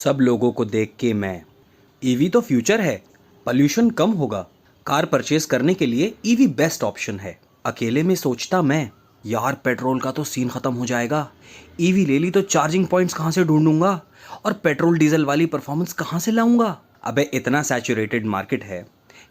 सब लोगों को देख के मैं ईवी तो फ्यूचर है, पॉल्यूशन कम होगा। कार परचेज करने के लिए ईवी बेस्ट ऑप्शन है। अकेले में सोचता मैं, यार पेट्रोल का तो सीन खत्म हो जाएगा। ईवी ले ली तो चार्जिंग पॉइंट्स कहाँ से ढूंढूंगा और पेट्रोल डीजल वाली परफॉर्मेंस कहाँ से लाऊंगा। अबे इतना सैचुरेटेड मार्केट है,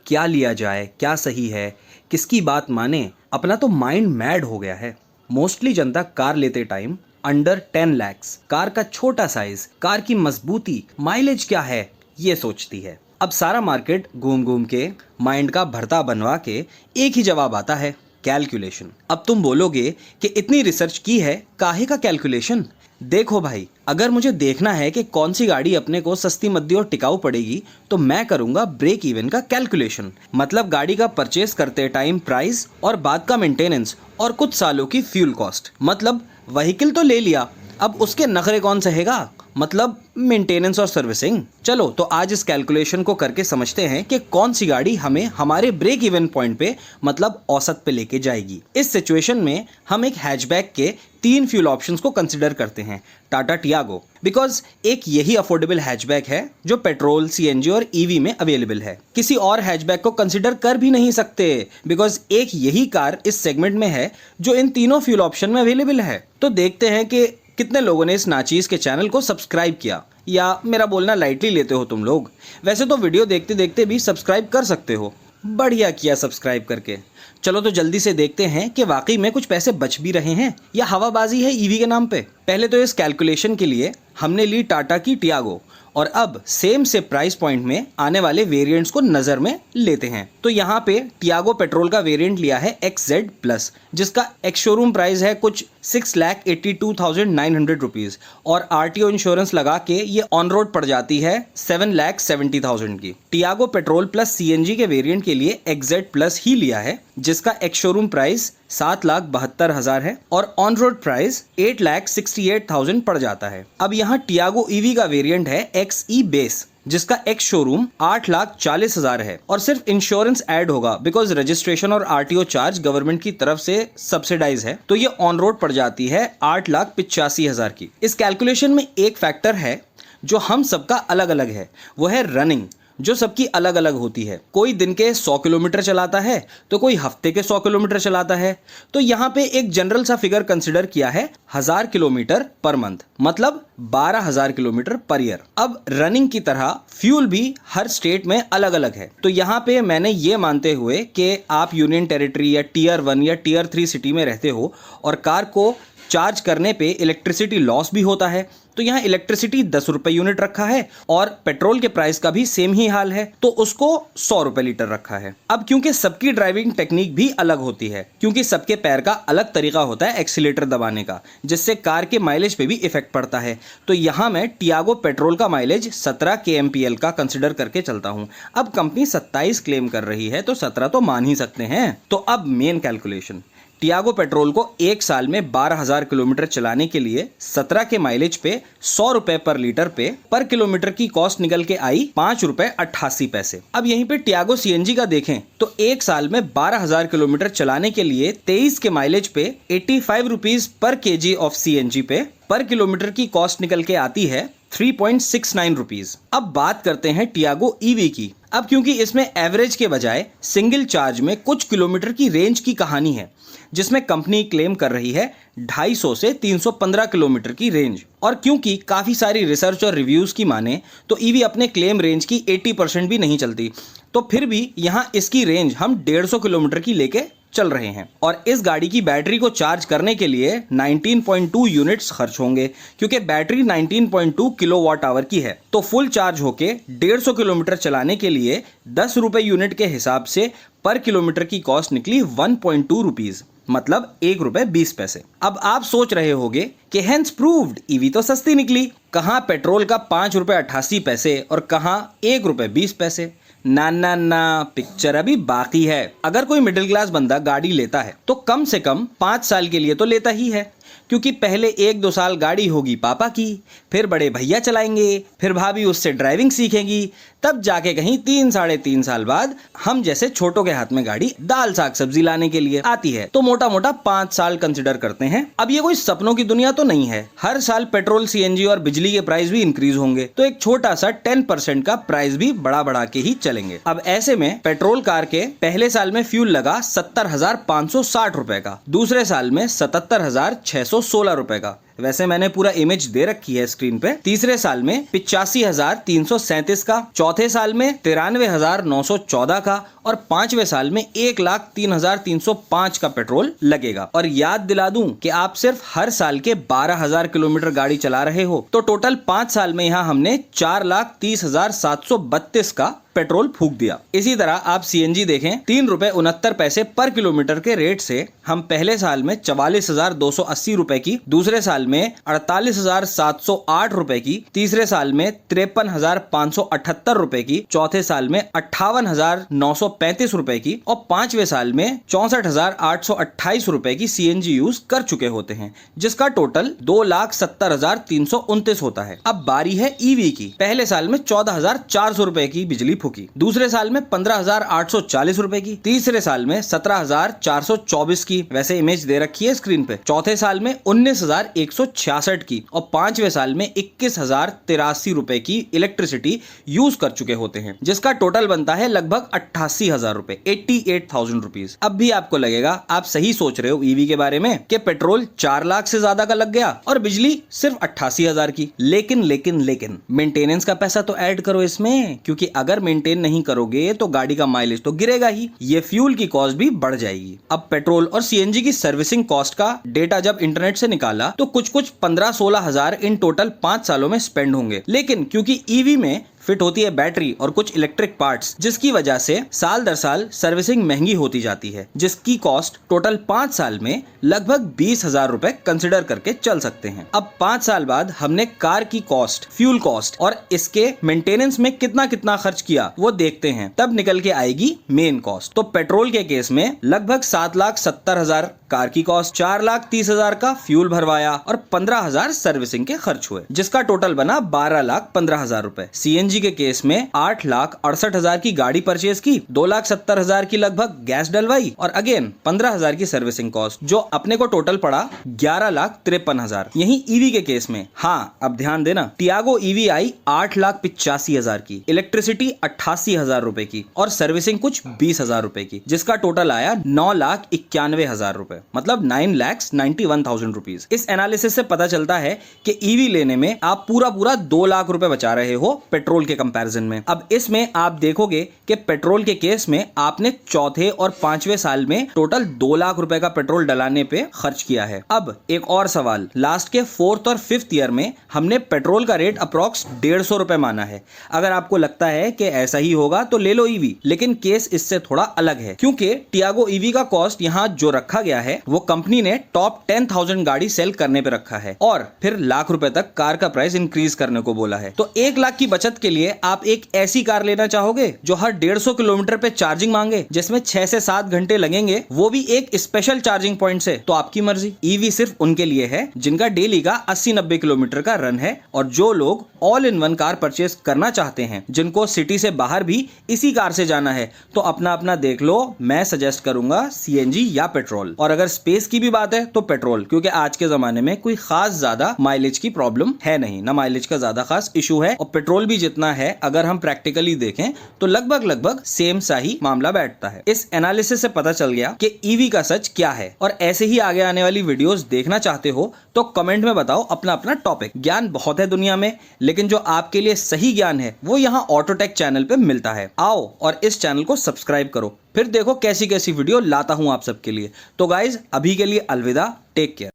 क्या लिया जाए, क्या सही है, किसकी बात माने। अपना तो माइंड मैड हो गया है। मोस्टली जनता कार लेते टाइम अंडर 10 लैक्स, कार का छोटा साइज, कार की मजबूती, माइलेज क्या है, ये सोचती है। अब सारा मार्केट घूम घूम के माइंड का भरता बनवा के एक ही जवाब आता है, कैलकुलेशन। अब तुम बोलोगे कि इतनी रिसर्च की है, काहे का कैलकुलेशन। देखो भाई, अगर मुझे देखना है कि कौन सी गाड़ी अपने को सस्ती मद्दी और टिकाऊ पड़ेगी तो मैं करूंगा ब्रेक इवन का कैलकुलेशन। मतलब गाड़ी का परचेस करते टाइम प्राइस और बाद का मेंटेनेंस और कुछ सालों की फ्यूल कॉस्ट। मतलब व्हीकल तो ले लिया, अब उसके नखरे कौन सहेगा, मतलब मेंटेनेंस और सर्विसिंग। चलो तो आज इस कैलकुलेशन को करके समझते हैं कि कौन सी गाड़ी हमें हमारे ब्रेक इवन पॉइंट पे, मतलब औसत पे लेके जाएगी। इस सिचुएशन में हम एक हैचबैक के 3 फ्यूल ऑप्शंस को कंसिडर करते हैं। टाटा टियागो, बिकॉज एक यही अफोर्डेबल हैचबैक है जो पेट्रोल, सीएनजी और ईवी में अवेलेबल है। किसी और हैचबैक को कंसिडर कर भी नहीं सकते, बिकॉज एक यही कार इस सेगमेंट में है जो इन तीनों फ्यूल ऑप्शन में अवेलेबल है। तो देखते हैं कि कितने लोगों ने इस नाचीज के चैनल को सब्सक्राइब किया, या मेरा बोलना लाइटली लेते हो तुम लोग। वैसे तो वीडियो देखते देखते भी सब्सक्राइब कर सकते हो, बढ़िया किया सब्सक्राइब करके। चलो तो जल्दी से देखते हैं कि वाकई में कुछ पैसे बच भी रहे हैं या हवाबाजी है ईवी के नाम पे। पहले तो इस कैलकुलेशन के लिए हमने ली टाटा की टियागो, और अब सेम से प्राइस पॉइंट में आने वाले वेरिएंट्स को नजर में लेते हैं। तो यहाँ पे टियागो पेट्रोल का वेरिएंट लिया है XZ प्लस, जिसका एक्स शोरूम प्राइस है कुछ 6,82,900 रुपीज, और RTO इंश्योरेंस लगा के ये ऑन रोड पड़ जाती है 7,70,000 की। टियागो पेट्रोल प्लस CNG के वेरिएंट के लिए XZ प्लस ही लिया है, जिसका एक्स शोरूम प्राइस 7,72,000 है और ऑन रोड प्राइस 8,68,000 पड़ जाता है। अब यहाँ टियागो ईवी का वेरिएंट है XE बेस, जिसका एक्स शोरूम 8,40,000 है, और सिर्फ इंश्योरेंस ऐड होगा बिकॉज रजिस्ट्रेशन और RTO चार्ज गवर्नमेंट की तरफ से सब्सिडाइज है, तो ये ऑन रोड पड़ जाती है 8,85,000 की। इस कैलकुलेशन में एक फैक्टर है जो हम सबका अलग अलग है, वो है रनिंग, जो सबकी अलग अलग होती है। कोई दिन के 100 किलोमीटर चलाता है तो कोई हफ्ते के 100 किलोमीटर चलाता है। तो यहाँ पे एक जनरल सा फिगर कंसिडर किया है 1000 किलोमीटर पर मंथ, मतलब 12,000 किलोमीटर पर ईयर। अब रनिंग की तरह फ्यूल भी हर स्टेट में अलग अलग है। तो यहाँ पे मैंने ये मानते हुए कि आप यूनियन टेरिटरी या टियर 1 या टियर 3 सिटी में रहते हो और कार को चार्ज करने पे इलेक्ट्रिसिटी लॉस भी होता है, तो यहाँ इलेक्ट्रिसिटी 10 रुपए यूनिट रखा है, और पेट्रोल के प्राइस का भी सेम ही हाल है, तो उसको 100 रुपए लीटर रखा है। अब क्योंकि सबकी ड्राइविंग टेक्निक भी अलग होती है, क्योंकि सबके पैर का अलग तरीका होता है एक्सीलेटर दबाने का, जिससे कार के माइलेज पे भी इफेक्ट पड़ता है। तो यहाँ मैं टियागो पेट्रोल का माइलेज 17 kmpl का कंसिडर करके चलता हूँ। अब कंपनी 27 क्लेम कर रही है, तो 17 तो मान ही सकते हैं। तो अब मेन कैलकुलेशन, टियागो पेट्रोल को एक साल में 12,000 किलोमीटर चलाने के लिए 17 के माइलेज पे 100 रुपए पर लीटर पे पर किलोमीटर की कॉस्ट निकल के आई 5 रुपए 88 पैसे। अब यहीं पे टियागो CNG का देखें तो एक साल में 12,000 किलोमीटर चलाने के लिए 23 के माइलेज पे 85 rupees per kg of CNG पे पर किलोमीटर की कॉस्ट निकल के आती है 3.69 रुपीज। अब बात करते हैं टियागो ईवी की। अब क्योंकि इसमें एवरेज के बजाय सिंगल चार्ज में कुछ किलोमीटर की रेंज की कहानी है, जिसमें कंपनी क्लेम कर रही है 250 से 315 किलोमीटर की रेंज, और क्योंकि काफ़ी सारी रिसर्च और रिव्यूज़ की माने तो ईवी अपने क्लेम रेंज की 80% भी नहीं चलती, तो फिर भी यहाँ इसकी रेंज हम 150 किलोमीटर की लेके चल रहे हैं। और इस गाड़ी की बैटरी को चार्ज करने के लिए 19.2 यूनिट्स खर्च होंगे, क्योंकि बैटरी 19.2 किलोवाट आवर की है। तो फुल चार्ज होके 150 किलोमीटर चलाने के लिए 10 रुपए यूनिट के हिसाब से पर किलोमीटर की कॉस्ट निकली 1.2 रुपीज, मतलब 1 रुपए 20 पैसे। अब आप सोच रहे होंगे कि हेंस प्रूव्ड ईवी तो सस्ती निकली, कहाँ पेट्रोल का 5 रुपए 88 पैसे और कहाँ 1 रुपए 20 पैसे। ना ना ना, पिक्चर अभी बाकी है। अगर कोई मिडिल क्लास बंदा गाड़ी लेता है तो कम से कम 5 साल के लिए तो लेता ही है, क्योंकि पहले 1-2 साल गाड़ी होगी पापा की, फिर बड़े भैया चलाएंगे, फिर भाभी उससे ड्राइविंग सीखेगी, तब जाके कहीं 3-3.5 साल बाद हम जैसे छोटों के हाथ में गाड़ी दाल साग सब्जी लाने के लिए आती है। तो मोटा मोटा 5 साल कंसिडर करते हैं। अब ये कोई सपनों की दुनिया तो नहीं है। हर साल पेट्रोल, सीएनजी और बिजली के प्राइस भी इंक्रीज होंगे, तो एक छोटा सा 10% का प्राइस भी बढ़ा के ही चलेंगे। अब ऐसे में पेट्रोल कार के पहले साल में फ्यूल लगा 70,560 रुपए का, दूसरे साल में 77,616 रुपए का। वैसे मैंने पूरा इमेज दे रखी है स्क्रीन पे। तीसरे साल में 85,337 का, चौथे साल में 93,914 का और पांचवें साल में 1,03,305 का पेट्रोल लगेगा। और याद दिला दूं कि आप सिर्फ हर साल के 12,000 किलोमीटर गाड़ी चला रहे हो, तो टोटल 5 साल में यहाँ हमने 4,30,732 का पेट्रोल फूक दिया। इसी तरह आप सीएनजी देखें, 3 रुपए 69 पैसे पर किलोमीटर के रेट से हम पहले साल में 44,280 रुपए की, दूसरे साल में 48,708 रुपए की, तीसरे साल में 53,578 रुपए की, चौथे साल में 58,935 रुपए की और पांचवें साल में 64,828 रुपए की सीएनजी यूज कर चुके होते हैं, जिसका टोटल 2,70,329 होता है। अब बारी है ईवी की। पहले साल में 14,400 रुपए की बिजली फूकी, दूसरे साल में 15,840 रुपए की, तीसरे साल में 17,424 की, वैसे इमेज दे रखी है स्क्रीन पे, चौथे साल में 19,166 की और पांचवें साल में 21,083 रुपए की इलेक्ट्रिसिटी यूज कर चुके होते हैं, जिसका टोटल बनता है लगभग 88,000 रुपए, 88,000 रुपीज। अब भी आपको लगेगा आप सही सोच रहे हो ईवी के बारे में कि पेट्रोल 4 लाख से ज्यादा का लग गया और बिजली सिर्फ 88,000 की। लेकिन मेंटेनेंस का पैसा तो ऐड करो इसमें, क्योंकि अगर मेंटेन नहीं करोगे तो गाड़ी का माइलेज तो गिरेगा ही, ये फ्यूल की कॉस्ट भी बढ़ जाएगी। अब पेट्रोल और सीएनजी की सर्विसिंग कॉस्ट का डेटा जब इंटरनेट से निकाला तो कुछ 15-16 हजार इन टोटल 5 सालों में स्पेंड होंगे। लेकिन क्योंकि ईवी में फिट होती है बैटरी और कुछ इलेक्ट्रिक पार्ट्स, जिसकी वजह से साल दर साल सर्विसिंग महंगी होती जाती है, जिसकी कॉस्ट टोटल 5 साल में लगभग 20,000 रुपए कंसिडर करके चल सकते हैं। अब 5 साल बाद हमने कार की कॉस्ट, फ्यूल कॉस्ट और इसके मेंटेनेंस में कितना खर्च किया वो देखते हैं, तब निकल के आएगी मेन कॉस्ट। तो पेट्रोल के केस में लगभग 7,70,000 कार की कॉस्ट, 4,30,000 का फ्यूल भरवाया और 15,000 सर्विसिंग के खर्च हुए, जिसका टोटल बना 12,15,000 रुपए। सीएनजी के केस में 8,68,000 की गाड़ी परचेज की, 2,70,000 की लगभग गैस डलवाई और अगेन 15,000 की सर्विसिंग कॉस्ट, जो अपने को टोटल पड़ा 11,53,000। यही ईवी के केस में, हाँ अब ध्यान देना, टियागो ईवी आई 8,85,000 की, इलेक्ट्रिसिटी 88,000 रुपए की और सर्विसिंग कुछ 20,000 रुपए की, जिसका टोटल आया 9,91,000 रुपए, मतलब 9,91,000 रुपीज। इस एनालिसिस से पता चलता है कि ईवी लेने में आप पूरा 2 लाख रुपए बचा रहे हो पेट्रोल के कंपैरिजन में। अब इसमें आप देखोगे कि पेट्रोल के केस में आपने चौथे और पांचवें साल में टोटल 2 लाख रुपए का पेट्रोल डलाने पे खर्च किया है। अब एक और सवाल, लास्ट के 4th और 5th ईयर में हमने पेट्रोल का रेट अप्रॉक्स 150 रुपए माना है। अगर आपको लगता है कि ऐसा ही होगा तो ले लो ईवी, लेकिन केस इससे थोड़ा अलग है, क्योंकि टियागो ईवी का कॉस्ट यहाँ जो रखा गया है वो कंपनी ने टॉप 10,000 गाड़ी सेल करने पे रखा है और फिर लाख रुपए तक कार का प्राइस इंक्रीज करने को बोला है। तो 1 लाख की बचत के लिए आप एक ऐसी कार लेना चाहोगे जो हर 150 किलोमीटर पे चार्जिंग मांगे, जिसमें 6 से 7 घंटे लगेंगे, वो भी एक स्पेशल चार्जिंग पॉइंट से, तो आपकी मर्जी। ईवी सिर्फ उनके लिए है जिनका डेली का 80-90 किलोमीटर का रन है और जो लोग all in one car purchase करना चाहते हैं, जिनको सिटी से बाहर भी इसी कार से जाना है, तो अपना अपना देख लो। मैं सजेस्ट करूंगा सीएनजी या पेट्रोल। और अगर स्पेस की भी बात है तो पेट्रोल, क्योंकि आज के जमाने में कोई खास ज्यादा माइलेज की प्रॉब्लम है नहीं, ना माइलेज का ज्यादा खास इशू है और पेट्रोल भी जितना है अगर हम प्रैक्टिकली देखें तो लगभग सेम सा ही मामला बैठता है। इस एनालिसिस से पता चल गया कि ईवी का सच क्या है। और ऐसे ही आगे आने वाली वीडियोस देखना चाहते हो तो कमेंट में बताओ अपना अपना टॉपिक। ज्ञान बहुत है दुनिया में, लेकिन जो आपके लिए सही ज्ञान है वो यहाँ ऑटोटेक चैनल पे मिलता है। आओ और इस चैनल को सब्सक्राइब करो, फिर देखो कैसी कैसी वीडियो लाता हूं आप सबके लिए। तो गाइज अभी के लिए अलविदा, टेक केयर।